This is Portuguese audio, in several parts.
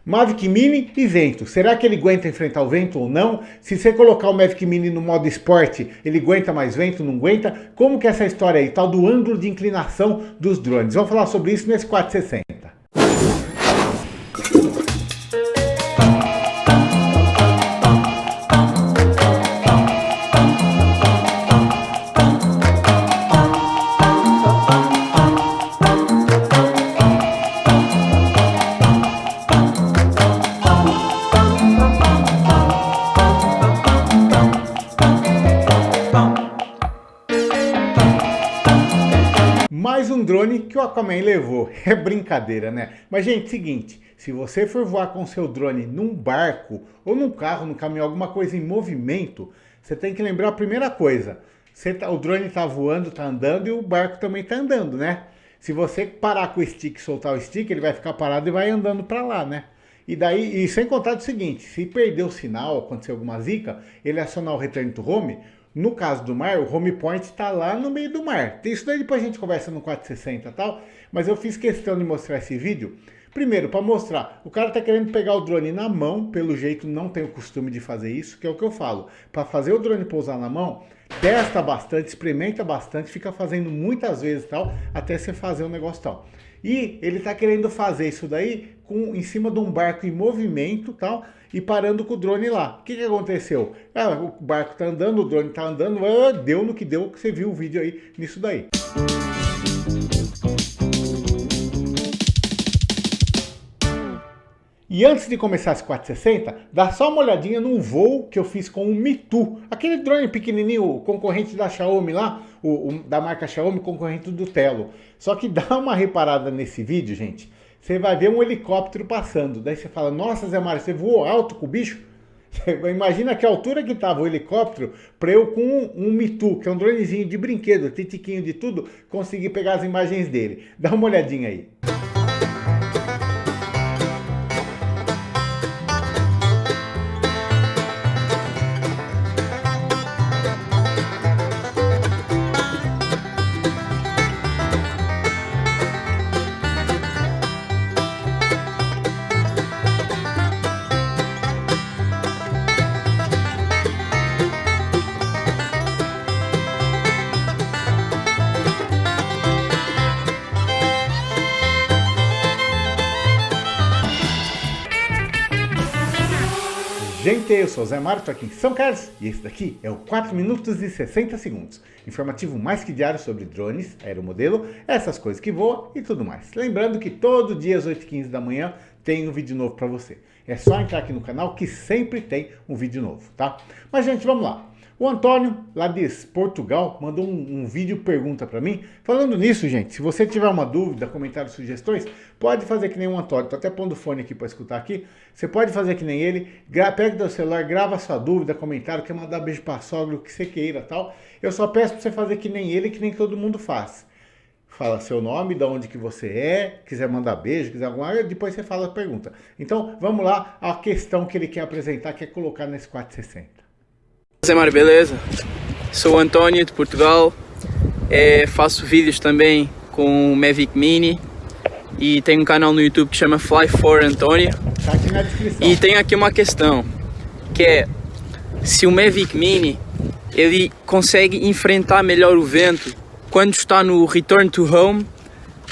Mavic Mini e vento. Será que ele aguenta enfrentar o vento ou não? Se você colocar o Mavic Mini no modo esporte, ele aguenta mais vento, não aguenta? Como que é essa história aí? Tal do ângulo de inclinação dos drones. Vamos falar sobre isso nesse 460. Mais um drone que o Aquaman levou. É brincadeira, né? Mas, gente, seguinte, se você for voar com seu drone num barco, ou num carro, num caminhão, alguma coisa em movimento, você tem que lembrar a primeira coisa. O drone tá voando, tá andando e o barco também tá andando, né? Se você parar com o stick e soltar o stick, ele vai ficar parado e vai andando para lá, né? E sem contar o seguinte, se perder o sinal, acontecer alguma zica, ele acionar o Return to Home. No caso do mar, o home point está lá no meio do mar. Isso daí depois a gente conversa no 460 e tal, mas eu fiz questão de mostrar esse vídeo. Primeiro, para mostrar, o cara está querendo pegar o drone na mão, pelo jeito não tem o costume de fazer isso, que é o que eu falo. Para fazer o drone pousar na mão, testa bastante, experimenta bastante, fica fazendo muitas vezes e tal, até você fazer o negócio tal. E ele está querendo fazer isso daí em cima de um barco em movimento tal, e parando com o drone lá. O que aconteceu? O barco está andando, o drone está andando, deu no que deu, que você viu o vídeo aí nisso daí. E antes de começar esse 460, dá só uma olhadinha num voo que eu fiz com o Mitu, aquele drone pequenininho, concorrente da Xiaomi lá, da marca Xiaomi, concorrente do Tello. Só que dá uma reparada nesse vídeo, gente, você vai ver um helicóptero passando, daí você fala, nossa Zé Mário, você voou alto com o bicho? Imagina que altura que estava o helicóptero para eu com um Mitu, que é um dronezinho de brinquedo, titiquinho de tudo, conseguir pegar as imagens dele. Dá uma olhadinha aí. Gente, eu sou o Zé Mário, estou aqui em São Carlos e esse daqui é o 4 minutos e 60 segundos. Informativo mais que diário sobre drones, aeromodelo, essas coisas que voam e tudo mais. Lembrando que todo dia às 8h15 da manhã tem um vídeo novo para você. É só entrar aqui no canal que sempre tem um vídeo novo, tá? Mas, gente, vamos lá. O Antônio, lá de Portugal, mandou um vídeo pergunta para mim. Falando nisso, gente, se você tiver uma dúvida, comentários, sugestões, pode fazer que nem o Antônio. Tô até pondo o fone aqui para escutar aqui. Você pode fazer que nem ele. Pega o seu celular, grava sua dúvida, comentário, quer mandar beijo para sogra, o que você queira tal. Eu só peço para você fazer que nem ele, que nem todo mundo faz. Fala seu nome, de onde que você é, quiser mandar beijo, quiser alguma coisa, depois você fala a pergunta. Então, vamos lá, a questão que ele quer apresentar, quer colocar nesse 460. Zé Mário, beleza? Sou o António de Portugal, faço vídeos também com o Mavic Mini e tenho um canal no YouTube que chama Fly for António. Tá aqui na descrição. E tenho aqui uma questão, que é se o Mavic Mini ele consegue enfrentar melhor o vento quando está no Return to Home,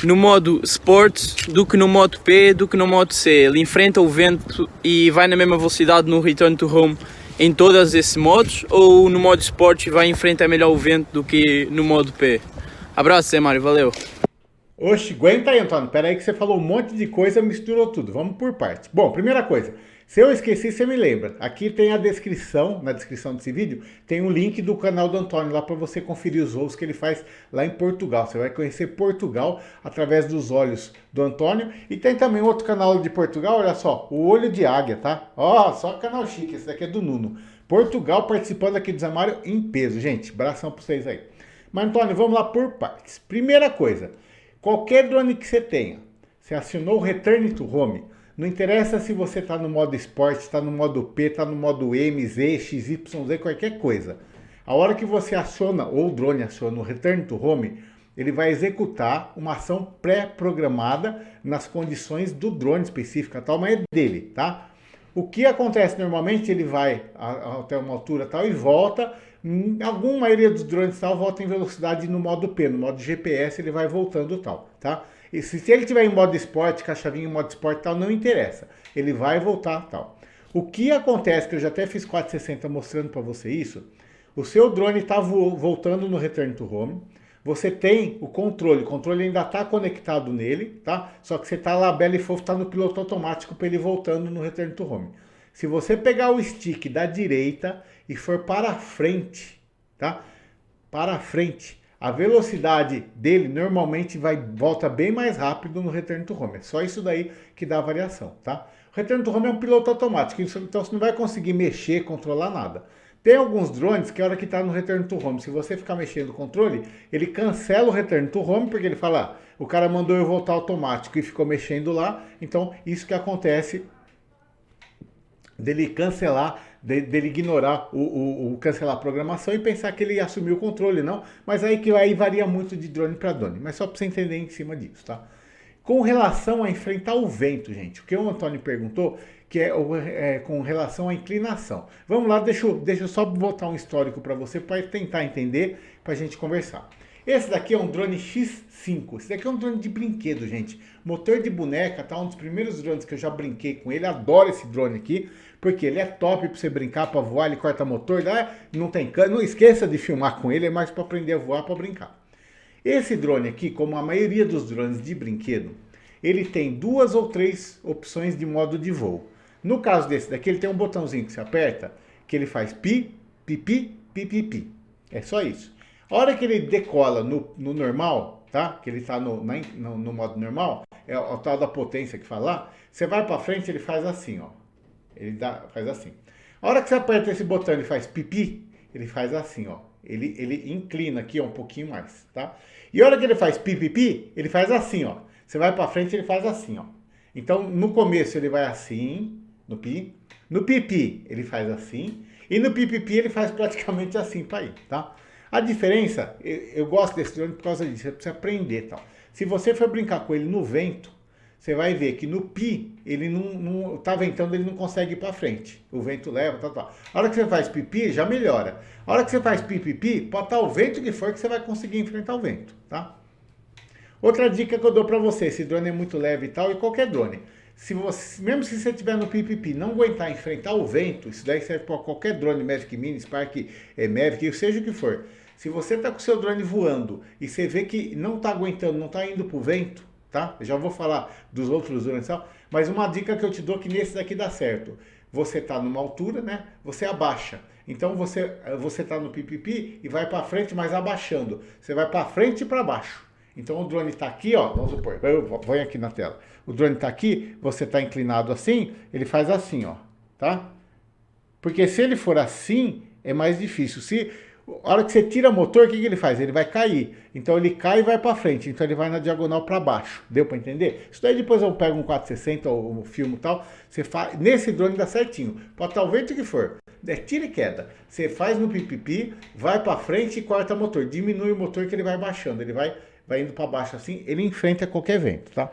no modo Sport, do que no modo P, do que no modo C. Ele enfrenta o vento e vai na mesma velocidade no Return to Home em todos esses modos, ou no modo Sport vai enfrentar melhor o vento do que no modo P? Abraço, Zé Mário, valeu! Oxe, aguenta aí, Antônio, pera aí que você falou um monte de coisa, misturou tudo, vamos por partes. Bom, primeira coisa, se eu esqueci, você me lembra, aqui tem a descrição, na descrição desse vídeo, tem um link do canal do Antônio lá para você conferir os voos que ele faz lá em Portugal. Você vai conhecer Portugal através dos olhos do Antônio. E tem também outro canal de Portugal, olha só, o Olho de Águia, tá? Ó, só canal chique, esse daqui é do Nuno. Portugal participando aqui do Zé Mário em peso, gente, abração para vocês aí. Mas, Antônio, vamos lá por partes. Primeira coisa, qualquer drone que você tenha, você acionou o Return to Home, não interessa se você está no modo Sport, está no modo P, está no modo M, Z, XYZ, qualquer coisa. A hora que você aciona, ou o drone aciona o Return to Home, ele vai executar uma ação pré-programada nas condições do drone específica, tal, mas é dele, tá? O que acontece normalmente, ele vai até uma altura tal e volta. Alguma maioria dos drones tal volta em velocidade no modo P, no modo GPS ele vai voltando tal, tá? E se ele tiver em modo esporte, com a chavinha em modo esporte tal, não interessa, ele vai voltar tal. O que acontece, que eu já até fiz 460 mostrando para você isso, o seu drone está voltando no Return to Home, você tem o controle ainda está conectado nele, tá? Só que você está lá, belo e fofo, está no piloto automático para ele voltando no Return to Home. Se você pegar o stick da direita e for para frente, tá? Para frente, a velocidade dele normalmente volta bem mais rápido no Return to Home. É só isso daí que dá a variação, tá? O Return to Home é um piloto automático, então você não vai conseguir mexer, controlar nada. Tem alguns drones que a hora que está no Return to Home, se você ficar mexendo o controle, ele cancela o Return to Home, porque ele fala, o cara mandou eu voltar automático e ficou mexendo lá. Então, isso que acontece dele cancelar, dele ignorar cancelar a programação e pensar que ele assumiu o controle, não. Mas aí varia muito de drone para drone, mas só para você entender em cima disso, tá? Com relação a enfrentar o vento, gente, o que o Antônio perguntou, que é com relação à inclinação. Vamos lá, deixa eu só botar um histórico para você, para tentar entender, para a gente conversar. Esse daqui é um drone X5, esse daqui é um drone de brinquedo, gente. Motor de boneca, tá? Um dos primeiros drones que eu já brinquei com ele, adoro esse drone aqui, porque ele é top para você brincar, para voar, ele corta motor, não tem cano, não esqueça de filmar com ele, é mais para aprender a voar, para brincar. Esse drone aqui, como a maioria dos drones de brinquedo, ele tem 2 ou 3 opções de modo de voo. No caso desse daqui, ele tem um botãozinho que você aperta, que ele faz pi, pipi, pipipi. É só isso. A hora que ele decola no normal, tá? Que ele está no modo normal, é o tal da potência que fala lá, você vai para frente, ele faz assim, ó. Faz assim. A hora que você aperta esse botão, ele faz pipi, ele faz assim, ó. Ele inclina aqui ó, um pouquinho mais, tá? E a hora que ele faz pipipi, ele faz assim, ó. Você vai para frente, ele faz assim, ó. Então, no começo ele vai assim, no pi. No pipi, ele faz assim. E no pipipi, ele faz praticamente assim para ir, tá? A diferença, eu gosto desse drone por causa disso, você precisa aprender, tal. Se você for brincar com ele no vento, você vai ver que no pi, ele não tá ventando, ele não consegue ir para frente. O vento leva, tal. A hora que você faz pipi, já melhora. A hora que você faz pipipi, pode estar o vento que for que você vai conseguir enfrentar o vento, tá? Outra dica que eu dou para você, esse drone é muito leve e tal, e qualquer drone. Mesmo se você estiver no pipipi, não aguentar enfrentar o vento, isso daí serve para qualquer drone, Mavic Mini, Spark, Mavic, seja o que for. Se você está com o seu drone voando e você vê que não está aguentando, não está indo para o vento, tá? Eu já vou falar dos outros drones e tal, mas uma dica que eu te dou que nesse daqui dá certo. Você está numa altura, né? Você abaixa. Então você está no pipipi e vai para frente, mas abaixando. Você vai para frente e para baixo. Então o drone está aqui, ó, vamos supor, põe aqui na tela. O drone está aqui, você está inclinado assim, ele faz assim, ó, tá? Porque se ele for assim, é mais difícil. A hora que você tira o motor, o que ele faz? Ele vai cair. Então ele cai e vai para frente. Então ele vai na diagonal para baixo. Deu para entender? Isso daí depois eu pego um 460 ou um filme e tal. Você faz, nesse drone dá certinho. Pode estar o vento que for. É tira e queda. Você faz no pipipi, vai para frente e corta o motor. Diminui o motor que ele vai baixando. Ele vai indo para baixo assim. Ele enfrenta qualquer vento, tá?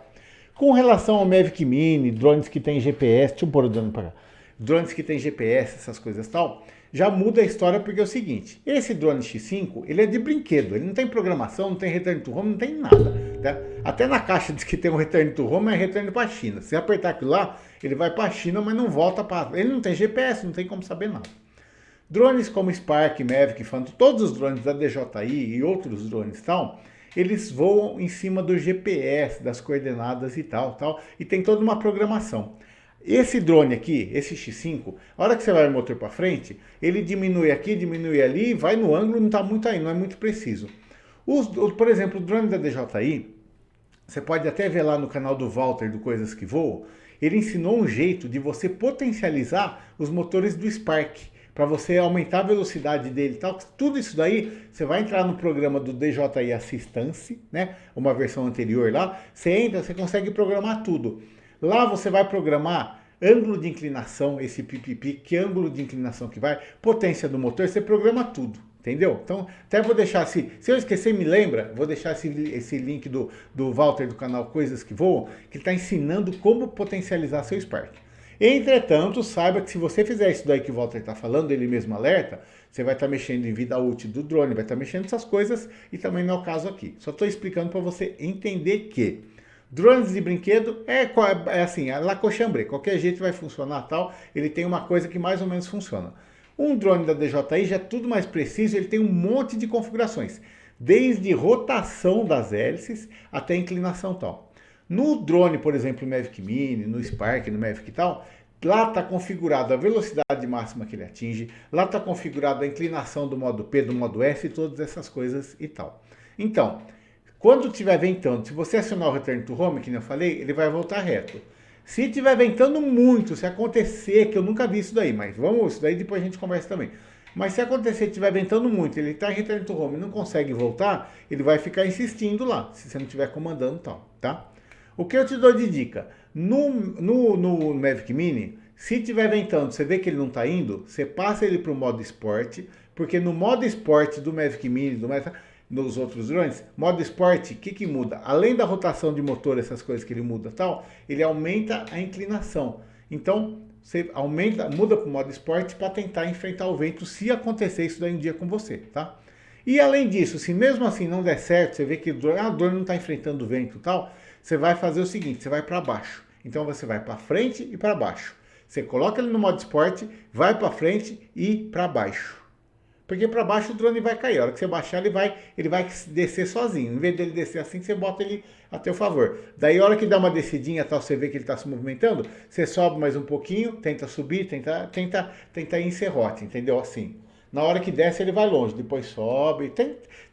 Com relação ao Mavic Mini, drones que tem GPS, deixa eu pôr o drone para cá. Drones que tem GPS, essas coisas e tal, já muda a história porque é o seguinte, esse drone X5, ele é de brinquedo, ele não tem programação, não tem return to home, não tem nada, tá? Até na caixa diz que tem um return to home, é return para a China. Se apertar aquilo lá, ele vai para a China, mas não volta para... Ele não tem GPS, não tem como saber nada. Drones como Spark, Mavic, Phantom, todos os drones da DJI e outros drones e tal, eles voam em cima do GPS, das coordenadas e tal, e tem toda uma programação. Esse drone aqui, esse X5, a hora que você vai o motor para frente, ele diminui aqui, diminui ali, vai no ângulo, não está muito aí, não é muito preciso. Por exemplo, o drone da DJI, você pode até ver lá no canal do Walter, do Coisas que Voam, ele ensinou um jeito de você potencializar os motores do Spark, para você aumentar a velocidade dele e tal. Tudo isso daí, você vai entrar no programa do DJI Assistance, né? Uma versão anterior lá, você entra, você consegue programar tudo. Lá você vai programar ângulo de inclinação, esse pipipi, que ângulo de inclinação que vai, potência do motor, você programa tudo, Entendeu? Então, até vou deixar, se eu esquecer, me lembra, vou deixar esse link do Walter do canal Coisas que Voam, que está ensinando como potencializar seu Spark. Entretanto, saiba que se você fizer isso daí que o Walter está falando, ele mesmo alerta, você vai estar mexendo em vida útil do drone, vai estar mexendo nessas coisas e também não é o caso aqui. Só estou explicando para você entender que drones de brinquedo é assim, é la cochambrer, qualquer jeito vai funcionar tal, ele tem uma coisa que mais ou menos funciona. Um drone da DJI já é tudo mais preciso, ele tem um monte de configurações, desde rotação das hélices até inclinação tal. No drone, por exemplo, no Mavic Mini, no Spark, no Mavic e tal, lá está configurado a velocidade máxima que ele atinge, lá está configurado a inclinação do modo P, do modo S e todas essas coisas e tal. Então, quando estiver ventando, se você acionar o Return to Home, que eu falei, ele vai voltar reto. Se estiver ventando muito, se acontecer, que eu nunca vi isso daí, mas vamos, isso daí depois a gente conversa também. Mas se acontecer, estiver ventando muito, ele está em Return to Home e não consegue voltar, ele vai ficar insistindo lá, se você não estiver comandando tal, tá? O que eu te dou de dica? No Mavic Mini, se estiver ventando, você vê que ele não está indo, você passa ele para o modo Sport, porque no modo Sport do Mavic Mini, nos outros drones, modo Sport, o que muda? Além da rotação de motor, essas coisas que ele muda tal, ele aumenta a inclinação. Então, você muda para o modo Sport para tentar enfrentar o vento se acontecer isso daí um dia com você, tá? E além disso, se mesmo assim não der certo, você vê que o drone não está enfrentando o vento e tal, você vai fazer o seguinte, você vai para baixo. Então você vai para frente e para baixo. Você coloca ele no modo Sport, vai para frente e para baixo. Porque para baixo o drone vai cair. A hora que você baixar, ele vai descer sozinho. Em vez dele descer assim, você bota ele a teu favor. Daí a hora que dá uma descidinha, tal, você vê que ele está se movimentando, você sobe mais um pouquinho, tenta subir, tenta ir em serrote, entendeu? Assim. Na hora que desce, ele vai longe, depois sobe,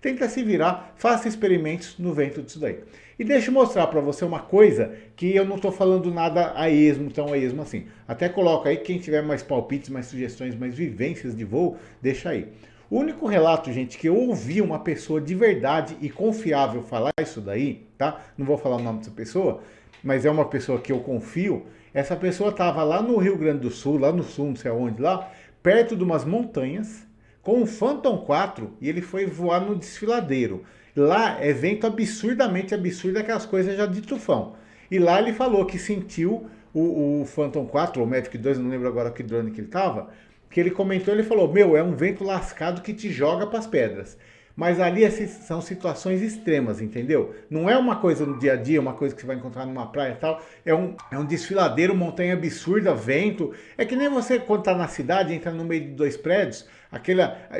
tenta se virar, faça experimentos no vento disso daí. E deixa eu mostrar para você uma coisa que eu não estou falando nada tão a esmo assim. Até coloca aí, quem tiver mais palpites, mais sugestões, mais vivências de voo, deixa aí. O único relato, gente, que eu ouvi uma pessoa de verdade e confiável falar isso daí, tá? Não vou falar o nome dessa pessoa, mas é uma pessoa que eu confio. Essa pessoa estava lá no Rio Grande do Sul, lá no sul, não sei aonde, lá, perto de umas montanhas, com um Phantom 4, e ele foi voar no desfiladeiro. Lá é vento absurdamente absurdo, aquelas coisas já de tufão. E lá ele falou que sentiu o Phantom 4, ou Mavic 2, não lembro agora que drone que ele estava, que ele comentou, ele falou, meu, é um vento lascado que te joga para as pedras. Mas ali são situações extremas, entendeu? Não é uma coisa no dia a dia, uma coisa que você vai encontrar numa praia e tal. É um desfiladeiro, montanha absurda, vento. É que nem você, quando tá na cidade, entra no meio de dois prédios,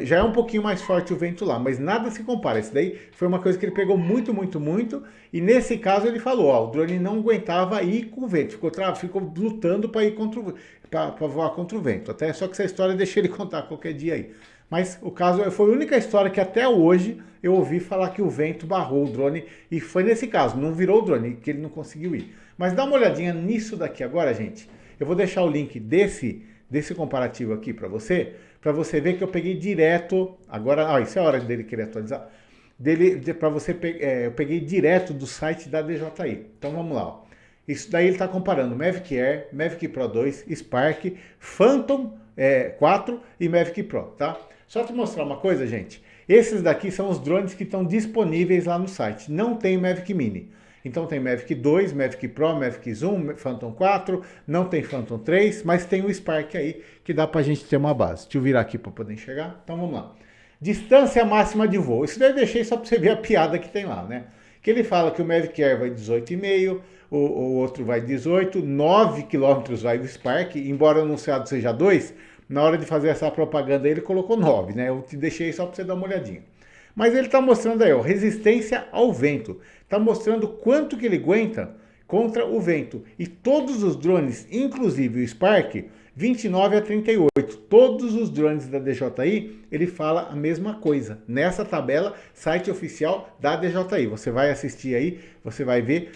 já é um pouquinho mais forte o vento lá, mas nada se compara. Isso daí foi uma coisa que ele pegou muito, muito, muito. E nesse caso ele falou, ó, o drone não aguentava ir com o vento. Ficou lutando para ir para voar contra o vento. Até só que essa história eu deixei ele contar qualquer dia aí. Mas o caso foi a única história que até hoje eu ouvi falar que o vento barrou o drone. E foi nesse caso, não virou o drone, que ele não conseguiu ir. Mas dá uma olhadinha nisso daqui agora, gente. Eu vou deixar o link desse comparativo aqui para você ver que eu peguei direto. Agora, isso é a hora dele querer atualizar. Eu peguei direto do site da DJI. Então vamos lá. Ó. Isso daí ele está comparando Mavic Air, Mavic Pro 2, Spark, Phantom 4 e Mavic Pro, tá? Só te mostrar uma coisa, gente. Esses daqui são os drones que estão disponíveis lá no site. Não tem Mavic Mini. Então tem Mavic 2, Mavic Pro, Mavic Zoom, Phantom 4, não tem Phantom 3, mas tem o Spark aí, que dá pra gente ter uma base. Deixa eu virar aqui para poder enxergar. Então vamos lá. Distância máxima de voo. Isso daí eu deixei só para você ver a piada que tem lá, né? Que ele fala que o Mavic Air vai 18,5, o outro vai 18, 9 km vai o Spark, embora o anunciado seja 2, na hora de fazer essa propaganda ele colocou 9, né? Eu te deixei só para você dar uma olhadinha. Mas ele está mostrando aí, ó, resistência ao vento. Está mostrando quanto que ele aguenta contra o vento. E todos os drones, inclusive o Spark, 29 a 38. Todos os drones da DJI, ele fala a mesma coisa. Nessa tabela, site oficial da DJI. Você vai assistir aí, você vai ver.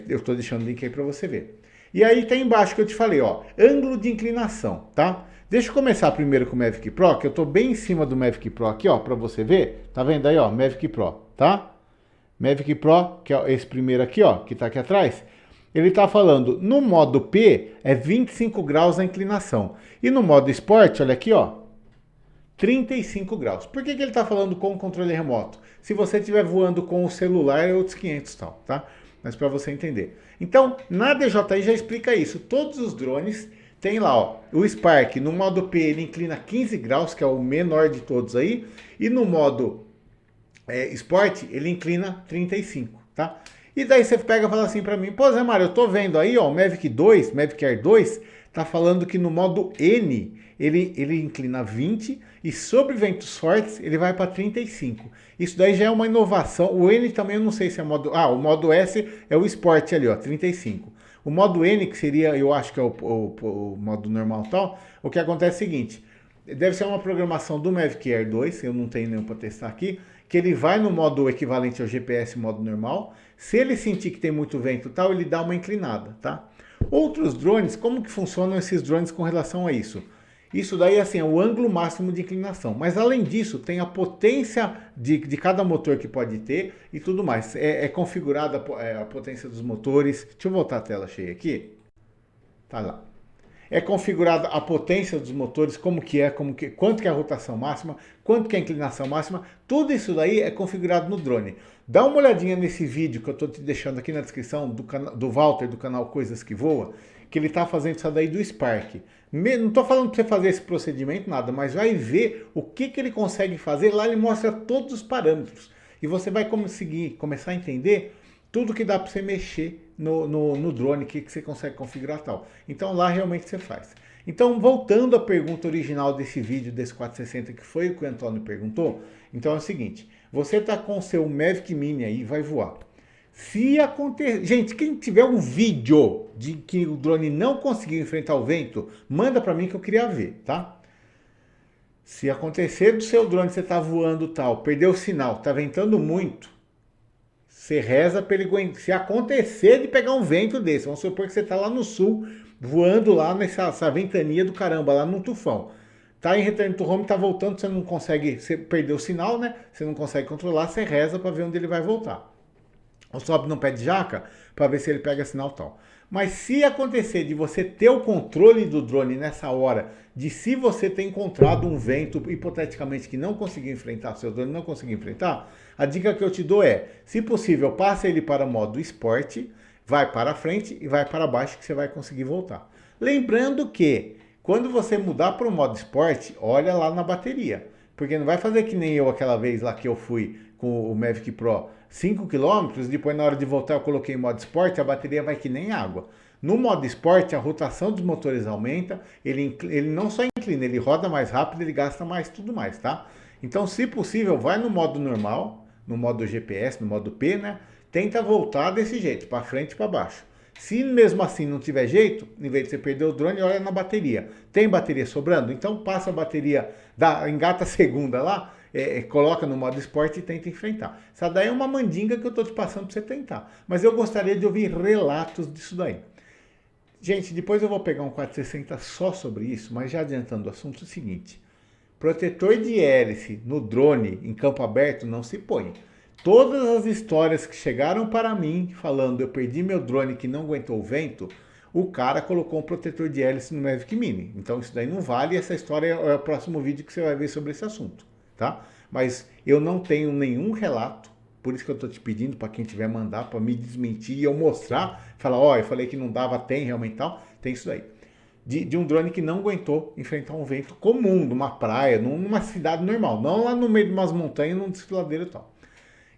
Eu estou deixando o link aí para você ver. E aí tá embaixo que eu te falei, ó, ângulo de inclinação, tá? Deixa eu começar primeiro com o Mavic Pro, que eu tô bem em cima do Mavic Pro aqui, ó, para você ver. Tá vendo aí, ó, Mavic Pro, tá? Mavic Pro, que é esse primeiro aqui, ó, que tá aqui atrás. Ele está falando, no modo P, é 25 graus a inclinação. E no modo Sport, olha aqui, ó, 35 graus. Por que ele está falando com controle remoto? Se você estiver voando com o celular, é outros 500 tal, tá? Mas para você entender. Então, na DJI já explica isso. Todos os drones tem lá, ó, o Spark, no modo P ele inclina 15 graus, que é o menor de todos aí, e no modo Sport ele inclina 35, tá? E daí você pega e fala assim para mim, pô Zé Mário, eu tô vendo aí, ó, o Mavic Air 2, tá falando que no modo N ele inclina 20 e sobre ventos fortes ele vai para 35. Isso daí já é uma inovação. O N também eu não sei se é modo... Ah, o modo S é o Sport ali, ó, 35. O modo N, que seria, eu acho que é o modo normal tal, o que acontece é o seguinte, deve ser uma programação do Mavic Air 2, eu não tenho nenhum para testar aqui, que ele vai no modo equivalente ao GPS modo normal, se ele sentir que tem muito vento e tal, ele dá uma inclinada, tá? Outros drones, como que funcionam esses drones com relação a isso? Isso daí assim, é o ângulo máximo de inclinação. Mas além disso, tem a potência de cada motor que pode ter e tudo mais. É configurada a potência dos motores. Deixa eu voltar a tela cheia aqui. Tá lá. É configurada a potência dos motores, quanto que é a rotação máxima, quanto que é a inclinação máxima. Tudo isso daí é configurado no drone. Dá uma olhadinha nesse vídeo que eu estou te deixando aqui na descrição do Walter, do canal Coisas que Voa, que ele está fazendo isso daí do Spark. Não estou falando para você fazer esse procedimento, nada, mas vai ver o que ele consegue fazer. Lá ele mostra todos os parâmetros. E você vai conseguir começar a entender tudo que dá para você mexer no drone, que você consegue configurar tal. Então lá realmente você faz. Então voltando à pergunta original desse vídeo, desse 460, que foi o que o Antônio perguntou. Então é o seguinte, você está com o seu Mavic Mini aí, vai voar. Se acontecer... Gente, quem tiver um vídeo de que o drone não conseguiu enfrentar o vento, manda para mim que eu queria ver, tá? Se acontecer do seu drone, você tá voando tal, perdeu o sinal, tá ventando muito, você reza para ele... Se acontecer de pegar um vento desse, vamos supor que você tá lá no sul, voando lá nessa ventania do caramba, lá no tufão. Tá em return to home, tá voltando, você não consegue... Você perdeu o sinal, né? Você não consegue controlar, você reza para ver onde ele vai voltar. Ou sobe no pé de jaca para ver se ele pega sinal tal. Mas se acontecer de você ter o controle do drone nessa hora, de se você ter encontrado um vento, hipoteticamente, que não conseguiu enfrentar, seu drone não conseguiu enfrentar, a dica que eu te dou é, se possível, passa ele para o modo Sport, vai para frente e vai para baixo que você vai conseguir voltar. Lembrando que, quando você mudar para o modo Sport, olha lá na bateria. Porque não vai fazer que nem eu aquela vez lá que eu fui com o Mavic Pro 5 km, depois na hora de voltar eu coloquei em modo Sport, a bateria vai que nem água. No modo Sport, a rotação dos motores aumenta, ele não só inclina, ele roda mais rápido, ele gasta mais tudo mais, tá? Então, se possível, vai no modo normal, no modo GPS, no modo P, né? Tenta voltar desse jeito, para frente e para baixo. Se mesmo assim não tiver jeito, em vez de você perder o drone, olha na bateria. Tem bateria sobrando? Então passa a bateria, engata a segunda lá, coloca no modo esporte e tenta enfrentar. Essa daí é uma mandinga que eu estou te passando para você tentar. Mas eu gostaria de ouvir relatos disso daí. Gente, depois eu vou pegar um 460 só sobre isso, mas já adiantando o assunto, é o seguinte. Protetor de hélice no drone em campo aberto não se põe. Todas as histórias que chegaram para mim falando eu perdi meu drone que não aguentou o vento, o cara colocou um protetor de hélice no Mavic Mini. Então isso daí não vale, essa história é o próximo vídeo que você vai ver sobre esse assunto, tá? Mas eu não tenho nenhum relato, por isso que eu estou te pedindo para quem tiver mandar, para me desmentir e eu mostrar, falar, ó, eu falei que não dava, tem realmente tal, tem isso daí. De um drone que não aguentou enfrentar um vento comum, numa praia, numa cidade normal, não lá no meio de umas montanhas, num desfiladeiro e tal.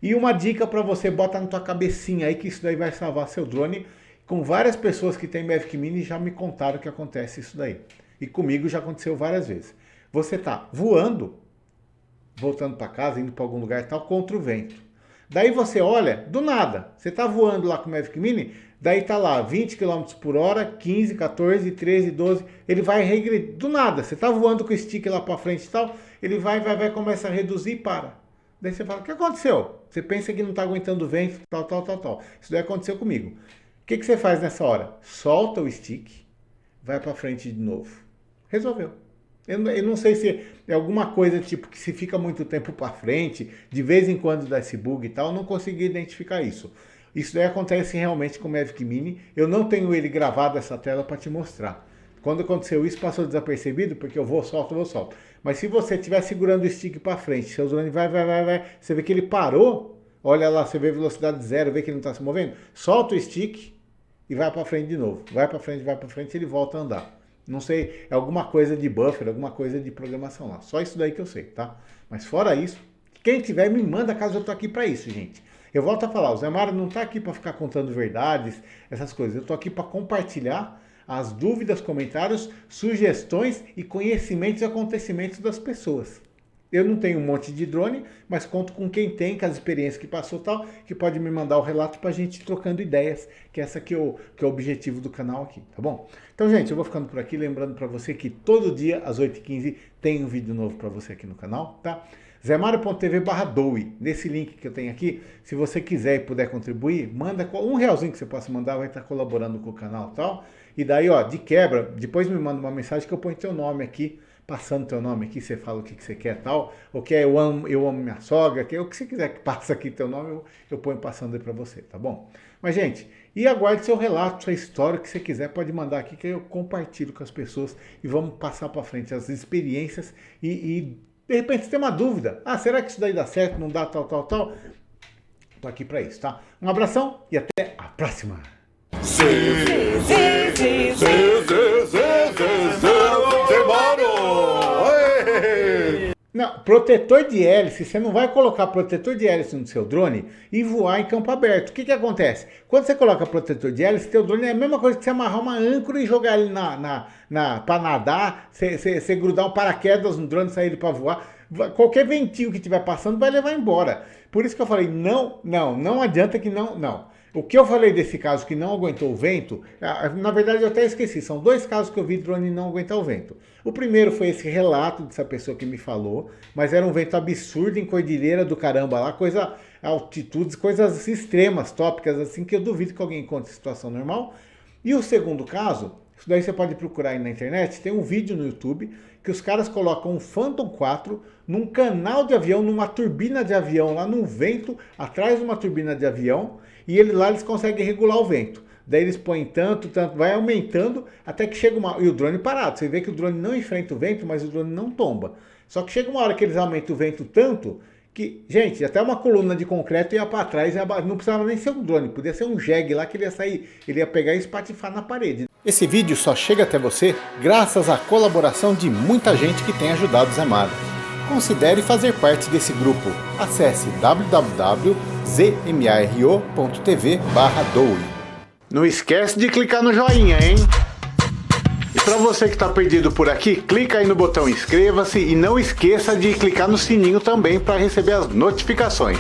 E uma dica para você, bota na tua cabecinha aí que isso daí vai salvar seu drone. Com várias pessoas que têm Mavic Mini já me contaram que acontece isso daí. E comigo já aconteceu várias vezes. Você tá voando, voltando para casa, indo para algum lugar e tal, contra o vento. Daí você olha, do nada, você tá voando lá com o Mavic Mini, daí tá lá 20 km por hora, 15, 14, 13, 12, ele vai regredir, do nada, você tá voando com o stick lá para frente e tal, ele vai, começa a reduzir e para. Daí você fala, o que aconteceu? Você pensa que não está aguentando o vento, tal. Isso daí aconteceu comigo. O que você faz nessa hora? Solta o stick, vai para frente de novo. Resolveu. Eu não sei se é alguma coisa tipo que se fica muito tempo para frente, de vez em quando dá esse bug e tal, eu não consegui identificar isso. Isso daí acontece realmente com o Mavic Mini. Eu não tenho ele gravado essa tela para te mostrar. Quando aconteceu isso, passou desapercebido, porque eu vou, solto. Mas se você estiver segurando o stick para frente, seu drone vai, você vê que ele parou, olha lá, você vê velocidade zero, vê que ele não está se movendo, solta o stick e vai para frente de novo. Vai para frente, ele volta a andar. Não sei, é alguma coisa de buffer, alguma coisa de programação lá. Só isso daí que eu sei, tá? Mas fora isso, quem tiver me manda, caso eu tô aqui para isso, gente. Eu volto a falar, o Zé Mário não tá aqui para ficar contando verdades, essas coisas. Eu tô aqui para compartilhar as dúvidas, comentários, sugestões e conhecimentos e acontecimentos das pessoas. Eu não tenho um monte de drone, mas conto com quem tem, com as experiências que passou tal, que pode me mandar o relato pra gente ir trocando ideias, que essa que é o objetivo do canal aqui, tá bom? Então, gente, eu vou ficando por aqui, lembrando pra você que todo dia, às 8h15, tem um vídeo novo pra você aqui no canal, tá? zemario.tv/doe, nesse link que eu tenho aqui, se você quiser e puder contribuir, manda R$1 que você possa mandar, vai estar colaborando com o canal e tal. E daí, ó, de quebra, depois me manda uma mensagem que eu ponho teu nome aqui, passando teu nome aqui, você fala o que você quer tal, ou que é eu amo minha sogra, que é o que você quiser que passe aqui teu nome, eu ponho passando aí pra você, tá bom? Mas, gente, e aguarde seu relato, sua história, o que você quiser, pode mandar aqui que eu compartilho com as pessoas e vamos passar pra frente as experiências e de repente você tem uma dúvida, será que isso daí dá certo, não dá, tal, tô aqui pra isso, tá? Um abração e até a próxima! Não, protetor de hélice, você não vai colocar protetor de hélice no seu drone e voar em campo aberto. O que acontece? Quando você coloca protetor de hélice, seu drone é a mesma coisa que você amarrar uma âncora e jogar ele para nadar, você grudar um paraquedas no drone e sair ele para voar. Qualquer ventinho que estiver passando vai levar embora. Por isso que eu falei, não adianta que não. O que eu falei desse caso que não aguentou o vento, na verdade eu até esqueci, são 2 casos que eu vi drone não aguentar o vento. O primeiro foi esse relato dessa pessoa que me falou, mas era um vento absurdo em cordilheira do caramba lá, altitudes, coisas extremas, tópicas assim, que eu duvido que alguém encontre em situação normal. E o segundo caso, isso daí você pode procurar aí na internet, tem um vídeo no YouTube que os caras colocam um Phantom 4 num canal de avião, numa turbina de avião, lá no vento, atrás de uma turbina de avião, e lá eles conseguem regular o vento. Daí eles põem tanto, vai aumentando, até que chega uma... E o drone parado, você vê que o drone não enfrenta o vento, mas o drone não tomba. Só que chega uma hora que eles aumentam o vento tanto, que, gente, até uma coluna de concreto ia para trás, não precisava nem ser um drone, podia ser um jegue lá que ele ia sair, ele ia pegar e espatifar na parede. Esse vídeo só chega até você graças à colaboração de muita gente que tem ajudado o Zé Mário. Considere fazer parte desse grupo. Acesse www.zmario.tv/doe. Não esquece de clicar no joinha, hein? E para você que está perdido por aqui, clica aí no botão inscreva-se e não esqueça de clicar no sininho também para receber as notificações.